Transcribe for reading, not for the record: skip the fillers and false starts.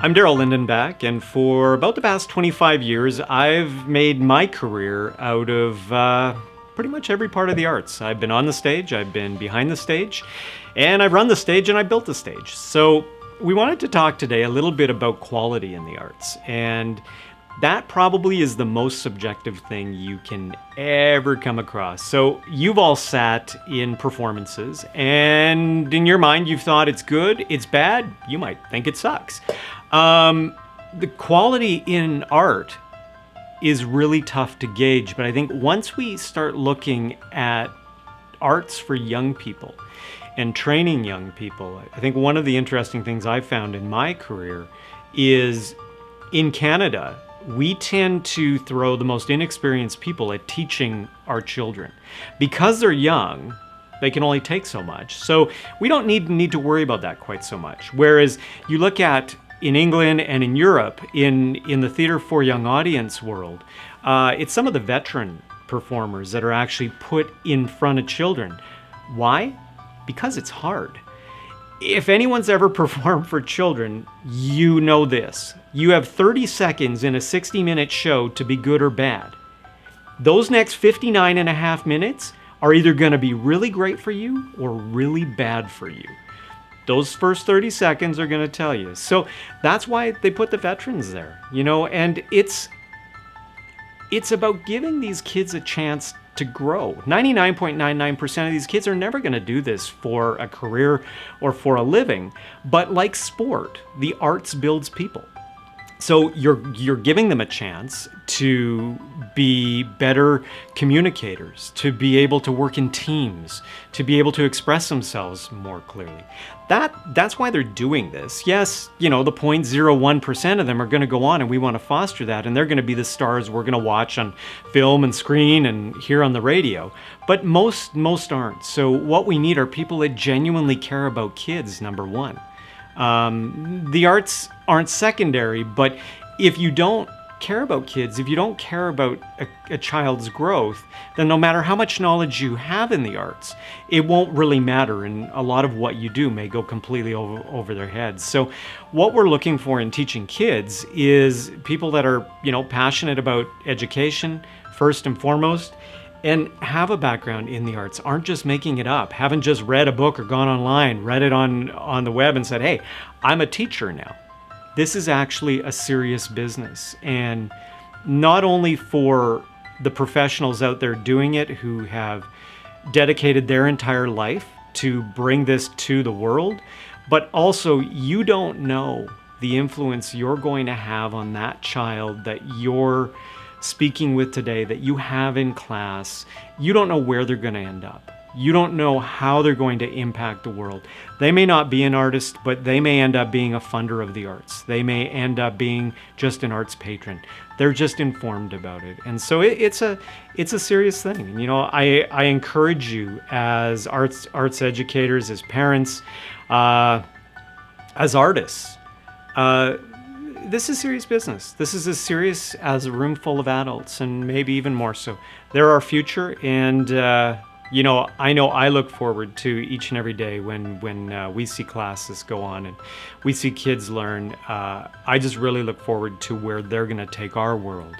I'm Daryl Lindenbach, and for about the past 25 years, I've made my career out of pretty much every part of the arts. I've been on the stage, I've been behind the stage, and I've run the stage and I built the stage. So we wanted to talk today a little bit about quality in the arts, and that probably is the most subjective thing you can ever come across. So you've all sat in performances, and in your mind you've thought it's good, it's bad, you might think it sucks. The quality in art is really tough to gauge, but I think once we start looking at arts for young people and training young people, I think one of the interesting things I've found in my career is in Canada, we tend to throw the most inexperienced people at teaching our children. Because they're young, they can only take so much. So we don't need to worry about that quite so much. Whereas you look at in England and in Europe, in the theater for young audience world, it's some of the veteran performers that are actually put in front of children. Why? Because it's hard. If anyone's ever performed for children, you know this. You have 30 seconds in a 60-minute show to be good or bad. Those next 59 and a half minutes are either going to be really great for you or really bad for you. Those first 30 seconds are going to tell you. So that's why they put the veterans there, and it's about giving these kids a chance to grow. 99.99% of these kids are never going to do this for a career or for a living, but like sport, the arts builds people. So you're giving them a chance to be better communicators, to be able to work in teams, to be able to express themselves more clearly. That's why they're doing this. Yes, the 0.01% of them are going to go on, and we want to foster that, and they're going to be the stars we're going to watch on film and screen and hear on the radio. But most aren't. So what we need are people that genuinely care about kids, number one. The arts aren't secondary, but if you don't care about kids, if you don't care about a child's growth, then no matter how much knowledge you have in the arts, it won't really matter, and a lot of what you do may go completely over their heads. So what we're looking for in teaching kids is people that are, passionate about education, first and foremost, and have a background in the arts, aren't just making it up, haven't just read a book or gone online, read it on the web and said, hey, I'm a teacher now. This is actually a serious business. And not only for the professionals out there doing it who have dedicated their entire life to bring this to the world, but also you don't know the influence you're going to have on that child that you're speaking with today, that you have in class. You don't know where they're going to end up. You don't know how they're going to impact the world. They may not be an artist, but they may end up being a funder of the arts. They may end up being just an arts patron. They're just informed about it. And so it's a serious thing. I encourage you as arts educators, as parents, as artists, this is serious business. This is as serious as a room full of adults, and maybe even more so. They're our future, and I know I look forward to each and every day when we see classes go on and we see kids learn. I just really look forward to where they're going to take our world.